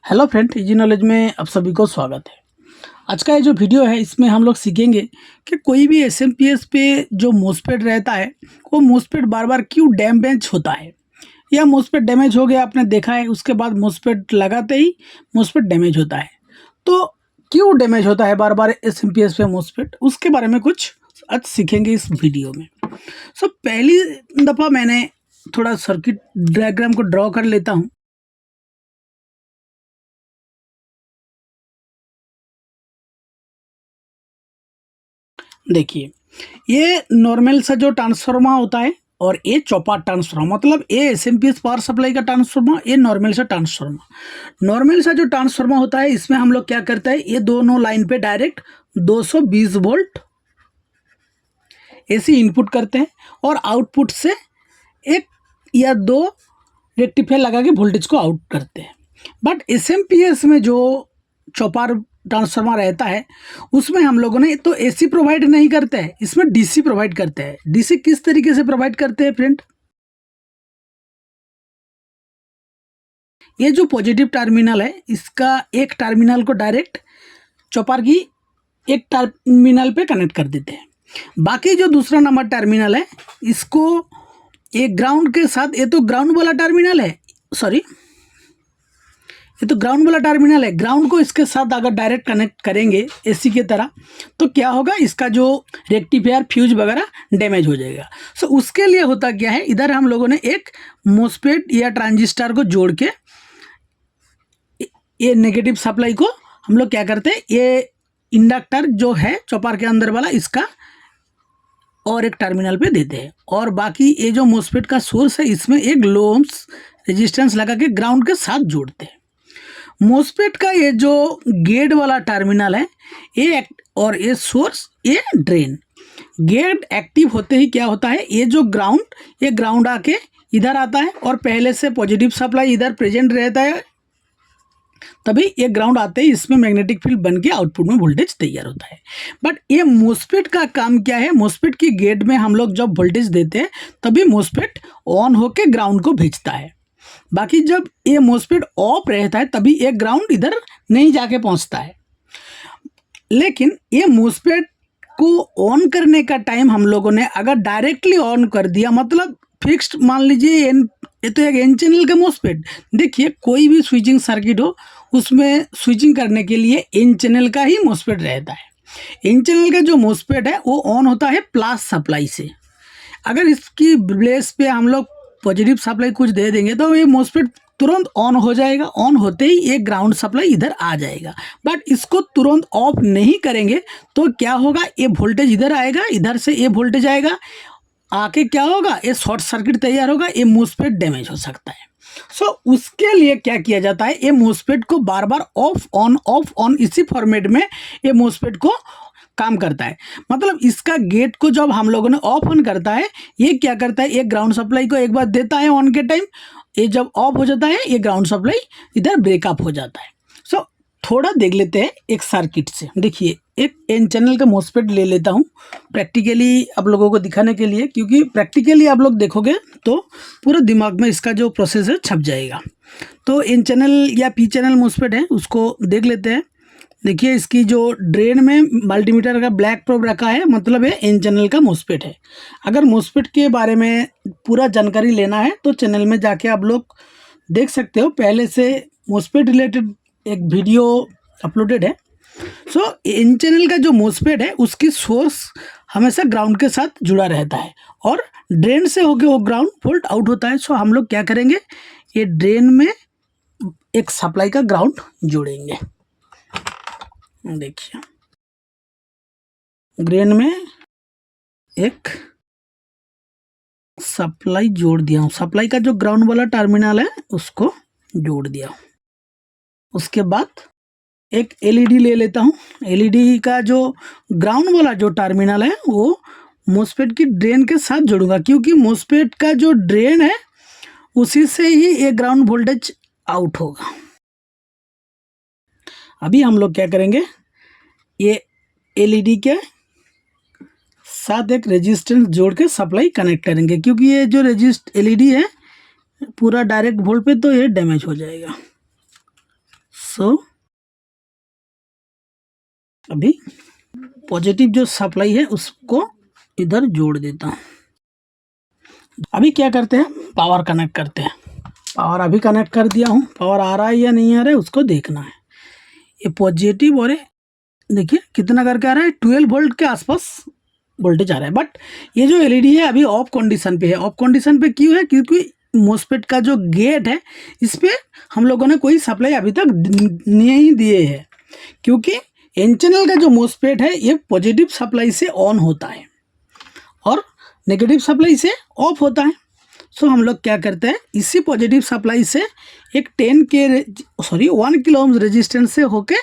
Hello friend, easy knowledge में आप सभी को स्वागत है। आज का ये जो वीडियो है इसमें हम लोग सीखेंगे कि कोई भी एसएमपीएस पे जो मोसफेट रहता है वो मोसफेट बार बार क्यों डैमेज होता है, या मोसफेट डैमेज हो गया आपने देखा है, उसके बाद मोसफेट लगाते ही मोसफेट डैमेज होता है। तो क्यों डैमेज होता है बार बार एसएमपीएस पे मोसफेट, उसके बारे में कुछ आज सीखेंगे इस वीडियो में। पहली दफ़ा मैंने थोड़ा सर्किट डायग्राम को ड्रॉ कर लेता हूँ। देखिए, ये नॉर्मल सा जो ट्रांसफार्मर होता है और ये चौपाट ट्रांसफार्मर, मतलब ये एसएमपीएस पावर सप्लाई का ट्रांसफार्मर, ये नॉर्मल सा ट्रांसफार्मर। नॉर्मल सा जो ट्रांसफार्मर होता है इसमें हम लोग क्या करते हैं, ये दोनों लाइन पे डायरेक्ट 220 वोल्ट एसी इनपुट करते हैं और आउटपुट से एक या दो रेक्टिफायर लगा के वोल्टेज को आउट करते हैं। बट एसएमपीएस में जो चौपार ट्रांसफार्मर रहता है उसमें हम लोगों ने तो एसी प्रोवाइड नहीं करते हैं, इसमें डीसी प्रोवाइड करते हैं। डीसी किस तरीके से प्रोवाइड करते हैं फ्रेंड, ये जो पॉजिटिव टर्मिनल है इसका एक टर्मिनल को डायरेक्ट चौपार की एक टर्मिनल पे कनेक्ट कर देते हैं। बाकी जो दूसरा नंबर टर्मिनल है इसको एक ग्राउंड के साथ, ये तो ग्राउंड वाला टर्मिनल है, सॉरी ये तो ग्राउंड वाला टर्मिनल है, ग्राउंड को इसके साथ अगर डायरेक्ट कनेक्ट करेंगे एसी के तरह तो क्या होगा, इसका जो रेक्टिफायर फ्यूज वगैरह डैमेज हो जाएगा। उसके लिए होता क्या है, इधर हम लोगों ने एक मोसफेट या ट्रांजिस्टर को जोड़ के ये नेगेटिव सप्लाई को हम लोग क्या करते हैं, ये इंडक्टर जो है चौपार के अंदर वाला इसका और एक टर्मिनल पे देते हैं, और बाकी ये जो मोसफेट का सोर्स है इसमें एक लो ओम्स रेजिस्टेंस लगा के ग्राउंड के साथ जोड़ते हैं। मोसफेट का ये जो गेट वाला टर्मिनल है ये और ये सोर्स, ये ड्रेन, गेट एक्टिव होते ही क्या होता है, ये जो ग्राउंड, ये ग्राउंड आके इधर आता है और पहले से पॉजिटिव सप्लाई इधर प्रेजेंट रहता है, तभी ये ग्राउंड आते ही इसमें मैग्नेटिक फील्ड बन के आउटपुट में वोल्टेज तैयार होता है। बट ये मोसफेट का काम क्या है, मोसफेट की गेट में हम लोग जब वोल्टेज देते हैं तभी मोसफेट ऑन होके ग्राउंड को भेजता है। बाकी जब ये मोसफेट ऑफ रहता है तभी ये ग्राउंड इधर नहीं जाके पहुंचता है। लेकिन ये मोसफेट को ऑन करने का टाइम हम लोगों ने अगर डायरेक्टली ऑन कर दिया, मतलब फिक्स्ड, मान लीजिए ये तो एक एन चैनल का मोसफेट, देखिए कोई भी स्विचिंग सर्किट हो उसमें स्विचिंग करने के लिए एन चैनल का ही मोसफेट रहता है। एन चैनल का जो मोसफेट है वो ऑन होता है प्लस सप्लाई से। अगर इसकी बेस पे हम लोग पॉजिटिव सप्लाई कुछ दे देंगे तो ये मोसफेट तुरंत ऑन हो जाएगा, ऑन होते ही ये ग्राउंड सप्लाई इधर आ जाएगा। बट इसको तुरंत ऑफ नहीं करेंगे तो क्या होगा, ये वोल्टेज इधर आएगा, इधर से ये वोल्टेज आएगा, आके क्या होगा, ये शॉर्ट सर्किट तैयार होगा, ये मोसफेट डैमेज हो सकता है। उसके लिए क्या किया जाता है, ये मोसफेट को बार बार ऑफ ऑन इसी फॉर्मेट में ये मोसफेट को काम करता है। मतलब इसका गेट को जब हम लोगों ने ऑफ ऑन करता है, ये क्या करता है, ये ग्राउंड सप्लाई को एक बार देता है ऑन के टाइम, ये जब ऑफ हो जाता है ये ग्राउंड सप्लाई इधर ब्रेकअप हो जाता है। थोड़ा देख लेते हैं एक सर्किट से। देखिए, एक एन चैनल का मोसफेट ले लेता हूँ प्रैक्टिकली आप लोगों को दिखाने के लिए, क्योंकि प्रैक्टिकली आप लोग देखोगे तो पूरा दिमाग में इसका जो प्रोसेस है छप जाएगा। तो एन चैनल या पी चैनल मोसफेट है उसको देख लेते हैं। देखिए, इसकी जो ड्रेन में मल्टीमीटर का ब्लैक प्रोब रखा है, मतलब ये एन चैनल का मोसफेट है। अगर मोसफेट के बारे में पूरा जानकारी लेना है तो चैनल में जाके आप लोग देख सकते हो, पहले से मोसफेट रिलेटेड एक वीडियो अपलोडेड है। एन चैनल का जो मोसफेट है उसकी सोर्स हमेशा ग्राउंड के साथ जुड़ा रहता है और ड्रेन से होके वो ग्राउंड वोल्ट आउट होता है। हम लोग क्या करेंगे, ये ड्रेन में एक सप्लाई का ग्राउंड जोड़ेंगे। देखिए, ड्रेन में एक सप्लाई जोड़ दिया हूँ, सप्लाई का जो ग्राउंड वाला टर्मिनल है उसको जोड़ दिया। उसके बाद एक एलईडी ले लेता हूँ। एलईडी का जो ग्राउंड वाला जो टर्मिनल है वो मोसफेट की ड्रेन के साथ जोड़ूंगा, क्योंकि मोसफेट का जो ड्रेन है उसी से ही ये ग्राउंड वोल्टेज आउट होगा। अभी हम लोग क्या करेंगे, ये एलईडी के साथ एक रेजिस्टेंस जोड़ के सप्लाई कनेक्ट करेंगे, क्योंकि ये जो एलईडी है पूरा डायरेक्ट वोल्ट पे तो ये डैमेज हो जाएगा। सो अभी पॉजिटिव जो सप्लाई है उसको इधर जोड़ देता हूँ। अभी क्या करते हैं, पावर कनेक्ट करते हैं। पावर अभी कनेक्ट कर दिया हूँ, पावर आ रहा है या नहीं आ रहा है उसको देखना है। ये पॉजिटिव और देखिए कितना करके आ रहा है, 12 वोल्ट के आसपास वोल्टेज आ रहा है। बट ये जो एलईडी है अभी ऑफ कंडीशन पे है। ऑफ कंडीशन पे क्यों है, क्योंकि मोस्फेट का जो गेट है इस पर हम लोगों ने कोई सप्लाई अभी तक नहीं दिए है, क्योंकि एन चैनल का जो मोस्फेट है ये पॉजिटिव सप्लाई से ऑन होता है और नेगेटिव सप्लाई से ऑफ होता है। सो हम लोग क्या करते हैं, इसी पॉजिटिव सप्लाई से एक 1 किलो ओम रेजिस्टेंस से होके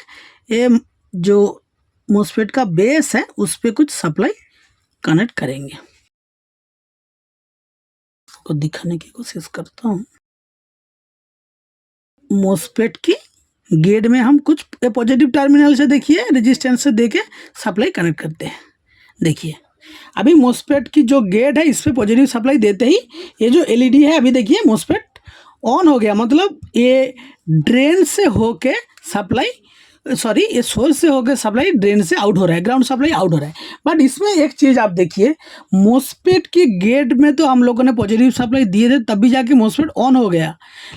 ये जो मोस्फेट का बेस है उस पर कुछ सप्लाई कनेक्ट करेंगे। को दिखाने की कोशिश करता हूँ। मोस्फेट की गेट में हम कुछ पॉजिटिव टर्मिनल से देखिए रेजिस्टेंस से देके सप्लाई कनेक्ट करते हैं। देखिए अभी मोस्फेट की जो गेट है इस पर पॉजिटिव सप्लाई देते ही ये जो एलईडी है अभी देखिए मोस्फेट ऑन हो गया, मतलब ये ड्रेन से होके सप्लाई ये सोर्स से होकर सप्लाई ड्रेन से आउट हो रहा है, ग्राउंड सप्लाई आउट हो रहा है। बट इसमें एक चीज़ आप देखिए, मोस्फेट की गेट में तो हम लोगों ने पॉजिटिव सप्लाई दिए थे तभी जाके मोस्फेट ऑन हो गया,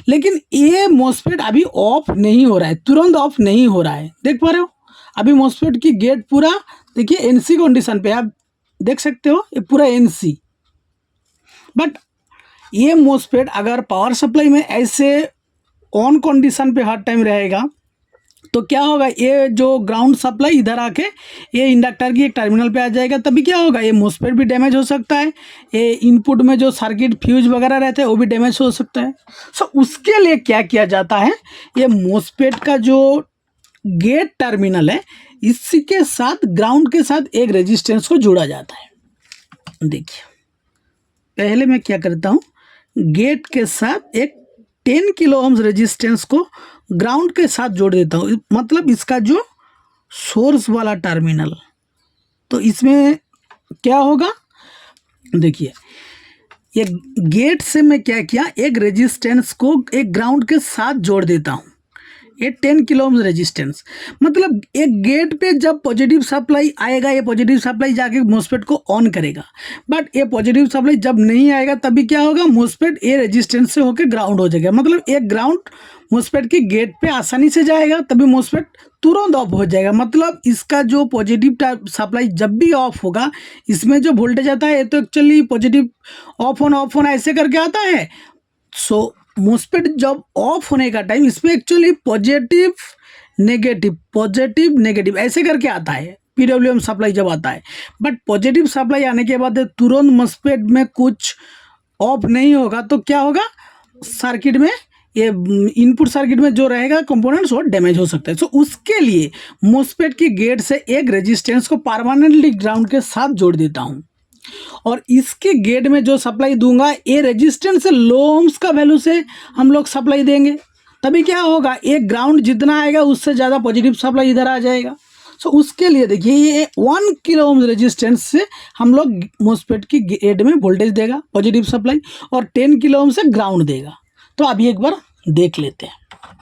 लेकिन ये मोस्फेट अभी ऑफ नहीं हो रहा है, तुरंत ऑफ नहीं हो रहा है। देख पा रहे हो अभी मोस्फेट की गेट पूरा देखिए एनसी कंडीशन पे, आप देख सकते हो ये पूरा एनसी। बट ये मोस्फेट अगर पावर सप्लाई में ऐसे ऑन कंडीशन पे हर टाइम रहेगा तो क्या होगा, ये जो ग्राउंड सप्लाई इधर आके ये इंडक्टर की एक टर्मिनल पे आ जाएगा, तभी क्या होगा ये मोस्फेट भी डैमेज हो सकता है, ये इनपुट में जो सर्किट फ्यूज वगैरह रहते हैं वो भी डैमेज हो सकता है। सो उसके लिए क्या किया जाता है, ये मोस्फेट का जो गेट टर्मिनल है इसी के साथ ग्राउंड के साथ एक रेजिस्टेंस को जोड़ा जाता है। देखिए पहले मैं क्या करता हूँ, गेट के साथ एक 10 किलो ओम्स रेजिस्टेंस को ग्राउंड के साथ जोड़ देता हूँ, मतलब इसका जो सोर्स वाला टर्मिनल, तो इसमें क्या होगा देखिए, ये गेट से मैं क्या किया, एक रेजिस्टेंस को एक ग्राउंड के साथ जोड़ देता हूँ, ये 10 किलो ओम रेजिस्टेंस, मतलब एक गेट पे जब पॉजिटिव सप्लाई आएगा ये पॉजिटिव सप्लाई जाके मोस्फेट को ऑन करेगा। बट ये पॉजिटिव सप्लाई जब नहीं आएगा तभी क्या होगा, मोस्फेट ये रेजिस्टेंस से होकर ग्राउंड हो जाएगा, मतलब एक ग्राउंड मोस्फेट की गेट पे आसानी से जाएगा तभी मोस्फेट तुरंत ऑफ हो जाएगा। मतलब इसका जो पॉजिटिव सप्लाई जब भी ऑफ होगा इसमें जो वोल्टेज आता है ये तो एक्चुअली पॉजिटिव ऑफ ऑन ऐसे करके आता है। सो मोस्फेट जब ऑफ होने का टाइम इसमें एक्चुअली पॉजिटिव नेगेटिव ऐसे करके आता है, पीडब्ल्यूएम सप्लाई जब आता है। बट पॉजिटिव सप्लाई आने के बाद तुरंत मोस्फेट में कुछ ऑफ नहीं होगा तो क्या होगा, सर्किट में ये इनपुट सर्किट में जो रहेगा कंपोनेंट्स वो डैमेज हो सकता है। सो उसके लिए मोस्फेट की गेट से एक रेजिस्टेंस को परमानेंटली ग्राउंड के साथ जोड़ देता हूँ और इसके गेट में जो सप्लाई दूंगा ये रेजिस्टेंस लो ओम्स का वैल्यू से हम लोग सप्लाई देंगे, तभी क्या होगा एक ग्राउंड जितना आएगा उससे ज़्यादा पॉजिटिव सप्लाई इधर आ जाएगा। सो उसके लिए देखिए ये 1 किलो ओम रेजिस्टेंस से हम लोग मोस्फेट की गेट में वोल्टेज देगा पॉजिटिव सप्लाई और 10 किलो ओम से ग्राउंड देगा। तो अभी एक बार देख लेते हैं।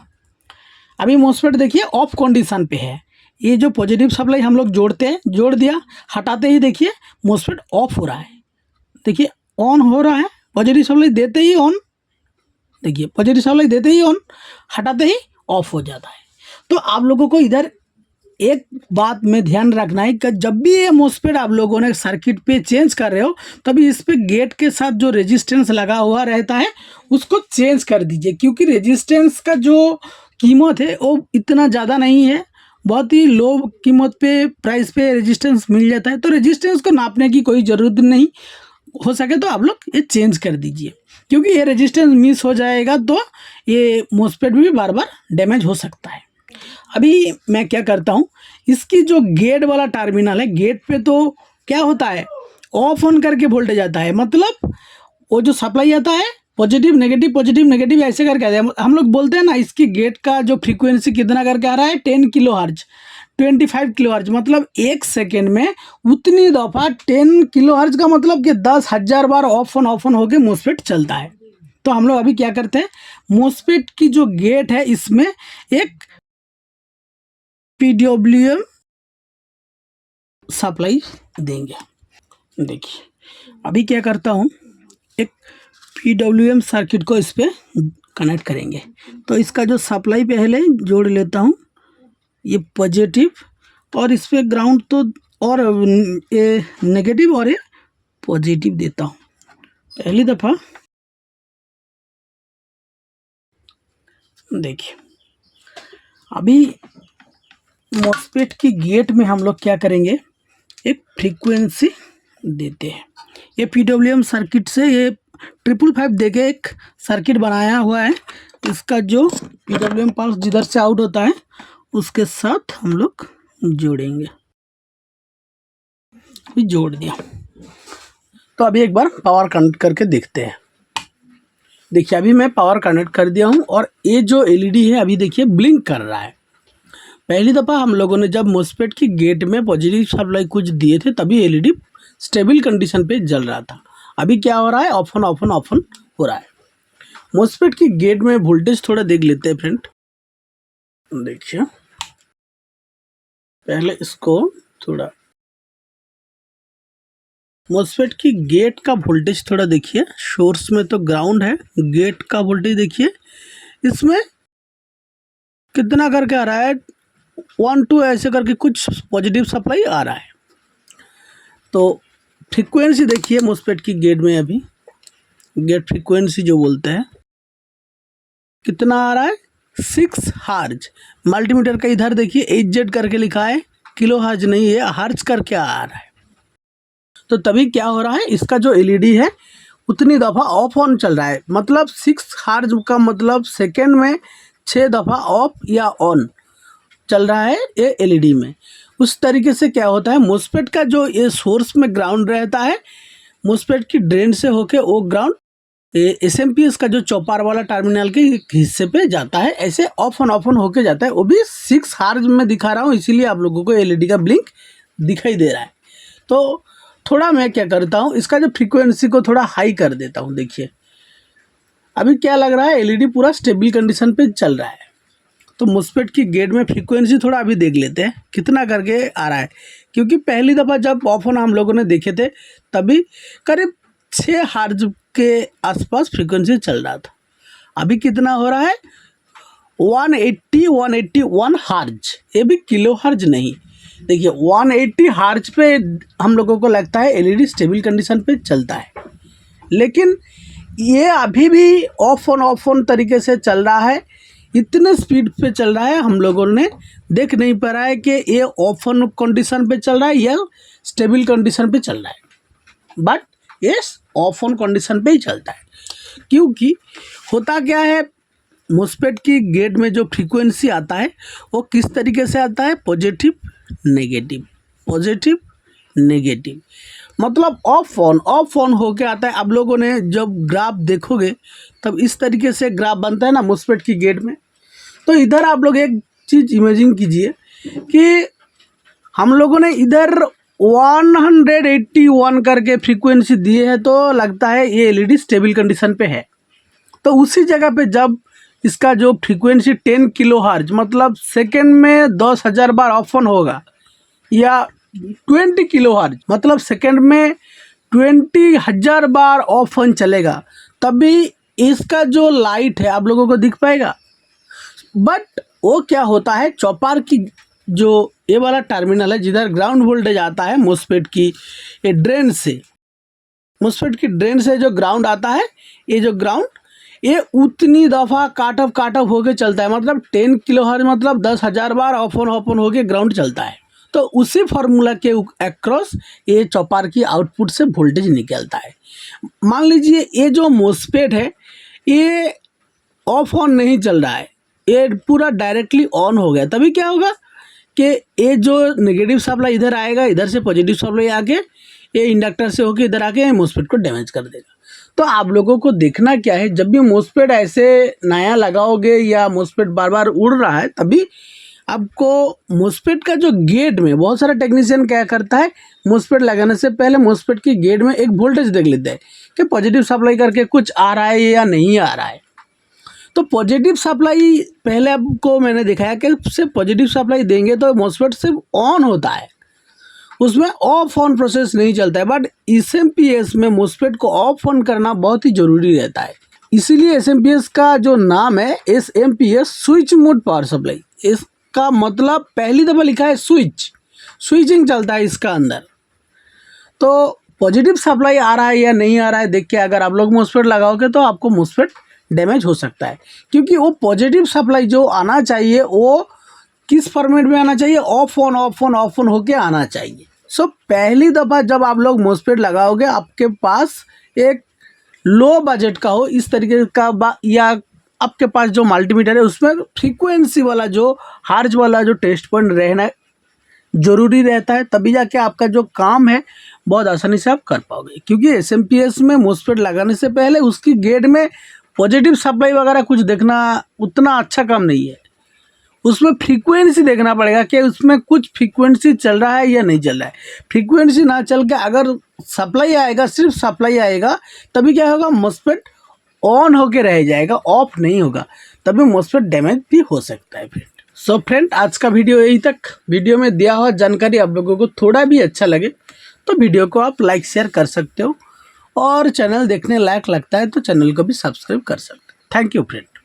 अभी मोस्फेट देखिए ऑफ कंडीशन पे है, ये जो पॉजिटिव सप्लाई हम लोग जोड़ दिया, हटाते ही देखिए मोस्फेट ऑफ हो रहा है, देखिए ऑन हो रहा है, पॉजिटिव सप्लाई देते ही ऑन, देखिए पॉजिटिव सप्लाई देते ही ऑन, हटाते ही ऑफ हो जाता है। तो आप लोगों को इधर एक बात में ध्यान रखना है कि जब भी ये मोस्फेट आप लोगों ने सर्किट पे चेंज कर रहे हो तभी इस पे गेट के साथ जो रेजिस्टेंस लगा हुआ रहता है उसको चेंज कर दीजिए, क्योंकि रेजिस्टेंस का जो कीमत है वो इतना ज़्यादा नहीं है, बहुत ही लो कीमत पे प्राइस पे रेजिस्टेंस मिल जाता है। तो रेजिस्टेंस को नापने की कोई ज़रूरत नहीं, हो सके तो आप लोग ये चेंज कर दीजिए, क्योंकि ये रेजिस्टेंस मिस हो जाएगा तो ये मोस्फेट भी बार बार डैमेज हो सकता है। अभी मैं क्या करता हूँ, इसकी जो गेट वाला टर्मिनल है गेट पे तो क्या होता है ऑफ ऑन करके वोल्टेज आता है, मतलब वो जो सप्लाई आता है पॉजिटिव नेगेटिव ऐसे करके आता है। हम लोग बोलते हैं ना इसकी गेट का जो फ्रीक्वेंसी कितना करके आ रहा है 10 किलो हर्ज 25 किलो हर्ज, मतलब एक सेकेंड में उतनी दफ़ा 10 किलो हर्ज का मतलब कि 10,000 बार ऑफ ऑन होके मोस्फेट चलता है। तो हम लोग अभी क्या करते हैं, मोस्फेट की जो गेट है इसमें एक PWM सप्लाई देंगे। देखिए अभी क्या करता हूँ, एक PWM सर्किट को इस पर कनेक्ट करेंगे। तो इसका जो सप्लाई पहले जोड़ लेता हूँ, ये पॉजिटिव, और इस पर ग्राउंड तो और ये नेगेटिव और ये पॉजिटिव देता हूँ पहली दफ़ा। देखिए अभी मॉस्फेट की गेट में हम लोग क्या करेंगे, एक फ्रीक्वेंसी देते हैं। ये PWM सर्किट से ये 555 देके एक सर्किट बनाया हुआ है। इसका जो PWM पल्स जिधर से आउट होता है उसके साथ हम लोग जोड़ेंगे। अभी जोड़ दिया, तो अभी एक बार पावर कनेक्ट करके देखते हैं। देखिए अभी मैं पावर कनेक्ट कर दिया हूँ और ये जो LED है अभी देखिए ब्लिंक कर रहा है। पहली दफ़ा हम लोगों ने जब मॉस्फेट की गेट में पॉजिटिव सप्लाई कुछ दिए थे तभी LED स्टेबल कंडीशन पे जल रहा था। अभी क्या हो रहा है, of on off on off on हो रहा है। मॉस्फेट की गेट में वोल्टेज थोड़ा देख लेते हैं फ्रेंड। देखिए पहले इसको थोड़ा, मॉस्फेट की गेट का वोल्टेज थोड़ा देखिए। सोर्स में तो ग्राउंड है, गेट का वोल्टेज देखिए इसमें कितना करके आ रहा है, 1 2 ऐसे करके कुछ पॉजिटिव सप्लाई आ रहा है। तो फ्रीक्वेंसी देखिए मॉस्फेट की गेट में अभी गेट फ्रीक्वेंसी जो बोलते हैं कितना आ रहा है, 6 हर्ट्ज। मल्टीमीटर का इधर देखिए HZ करके लिखा है, किलो हर्ट्ज नहीं है, हर्ट्ज करके आ रहा है। तो तभी क्या हो रहा है, इसका जो LED है उतनी दफ़ा ऑफ ऑन चल रहा है। मतलब 6 हर्ट्ज का मतलब सेकेंड में 6 दफ़ा ऑफ या ऑन चल रहा है ये LED में। उस तरीके से क्या होता है, मॉस्फेट का जो ये सोर्स में ग्राउंड रहता है, मॉस्फेट की ड्रेन से होके वो ग्राउंड SMPS का जो चौपार वाला टर्मिनल के हिस्से पे जाता है। ऐसे ऑफ ऑन होके जाता है। वो भी 6 हर्ट्ज में दिखा रहा हूँ, इसीलिए आप लोगों को LED का ब्लिंक दिखाई दे रहा है। तो थोड़ा मैं क्या करता हूँ, इसका जो फ्रीक्वेंसी को थोड़ा हाई कर देता हूँ। देखिए अभी क्या लग रहा है, LED पूरा स्टेबल कंडीशन पे चल रहा है। तो मॉस्फेट की गेट में फ्रीक्वेंसी थोड़ा अभी देख लेते हैं कितना करके आ रहा है, क्योंकि पहली दफ़ा जब ऑफ ऑन हम लोगों ने देखे थे तभी करीब 6 हर्ट्ज के आसपास फ्रीक्वेंसी चल रहा था। अभी कितना हो रहा है, 181 हर्ट्ज। ये भी किलो हर्ट्ज नहीं, देखिए 180 हर्ट्ज पे हम लोगों को लगता है LED स्टेबल कंडीशन पे चलता है। लेकिन ये अभी भी ऑफ ऑन तरीके से चल रहा है। इतने स्पीड पे चल रहा है, हम लोगों ने देख नहीं पा रहा है कि ये ऑफ ऑन कंडीशन पे चल रहा है या स्टेबल कंडीशन पे चल रहा है। बट ये ऑफ ऑन कंडीशन पे ही चलता है, क्योंकि होता क्या है, मॉस्फेट की गेट में जो फ्रीक्वेंसी आता है वो किस तरीके से आता है, पॉजिटिव नेगेटिव, पॉजिटिव नेगेटिव, मतलब ऑफ ऑन होके आता है। आप लोगों ने जब ग्राफ देखोगे तब इस तरीके से ग्राफ बनता है ना मॉस्फेट की गेट में। तो इधर आप लोग एक चीज़ इमेजिन कीजिए कि हम लोगों ने इधर 181 करके फ्रीक्वेंसी दिए है, तो लगता है ये LED स्टेबल कंडीशन पे है। तो उसी जगह पे जब इसका जो फ्रीक्वेंसी 10 किलो हर्ट्ज मतलब सेकेंड में 10,000 बार ऑफ ऑन होगा, या 20 किलो हर्ट्ज मतलब सेकेंड में 20,000 बार ऑफ ऑन चलेगा, तभी इसका जो लाइट है आप लोगों को दिख पाएगा। बट वो क्या होता है, चौपार की जो ये वाला टर्मिनल है जिधर ग्राउंड वोल्टेज आता है मॉस्फेट की ये ड्रेन से, मॉस्फेट की ड्रेन से जो ग्राउंड आता है, ये जो ग्राउंड ये उतनी दफ़ा काट ऑफ होके चलता है। मतलब 10 किलो हर्ट्ज मतलब 10,000 बार ऑफ ऑन होके ग्राउंड चलता है। तो उसी फार्मूला के अक्रॉस ये चौपार की आउटपुट से वोल्टेज निकलता है। मान लीजिए ये जो मॉस्फेट है ये ऑफ ऑन नहीं चल रहा है, ये पूरा डायरेक्टली ऑन हो गया, तभी क्या होगा कि ये जो नेगेटिव सप्लाई इधर आएगा, इधर से पॉजिटिव सप्लाई आके ये इंडक्टर से होके इधर आके मॉस्फेट को डैमेज कर देगा। तो आप लोगों को देखना क्या है, जब भी मॉस्फेट ऐसे नया लगाओगे या मॉस्फेट बार बार उड़ रहा है, तभी आपको मॉस्फेट का जो गेट में, बहुत सारा टेक्नीशियन क्या करता है, मॉस्फेट लगाने से पहले मॉस्फेट की गेट में एक वोल्टेज देख लेते हैं कि पॉजिटिव सप्लाई करके कुछ आ रहा है या नहीं आ रहा है। तो पॉजिटिव सप्लाई पहले आपको मैंने दिखाया कि सिर्फ पॉजिटिव सप्लाई देंगे तो मॉस्फेट सिर्फ ऑन होता है, उसमें ऑफ ऑन प्रोसेस नहीं चलता है। बट एसएमपीएस में मॉस्फेट को ऑफ ऑन करना बहुत ही ज़रूरी रहता है। इसीलिए एसएमपीएस का जो नाम है SMPS, switch mode power supply. इसका मतलब पहली दफ़ा लिखा है स्विच, स्विचिंग चलता है इसका अंदर। तो पॉजिटिव सप्लाई आ रहा है या नहीं आ रहा है देख के अगर आप लोग मॉस्फेट लगाओगे तो आपको मॉस्फेट डैमेज हो सकता है, क्योंकि वो पॉजिटिव सप्लाई जो आना चाहिए वो किस फॉर्मेट में आना चाहिए, of on off on off on होके आना चाहिए। सो पहली दफ़ा जब आप लोग मॉस्फेट लगाओगे आपके पास एक लो बजट का हो इस तरीके का या आपके पास जो मल्टीमीटर है उसमें फ्रीक्वेंसी वाला जो हार्ज वाला जो टेस्ट पॉइंट रहना ज़रूरी रहता है, तभी जाके आपका जो काम है बहुत आसानी से आप कर पाओगे। क्योंकि एसएमपीएस में मॉस्फेट लगाने से पहले उसकी गेट में पॉजिटिव सप्लाई वगैरह कुछ देखना उतना अच्छा काम नहीं है, उसमें फ्रीक्वेंसी देखना पड़ेगा कि उसमें कुछ फ्रीक्वेंसी चल रहा है या नहीं चल रहा है। फ्रीक्वेंसी ना चल के अगर सप्लाई आएगा, सिर्फ सप्लाई आएगा, तभी क्या होगा, मॉस्फेट ऑन होके रह जाएगा, ऑफ नहीं होगा, तभी मॉस्फेट डैमेज भी हो सकता है। फ्रेंड सो फ्रेंड आज का वीडियो यही तक। वीडियो में दिया हुआ जानकारी आप लोगों को थोड़ा भी अच्छा लगे तो वीडियो को आप लाइक शेयर कर सकते हो, और चैनल देखने लायक लगता है तो चैनल को भी सब्सक्राइब कर सकते हो। Thank you friend.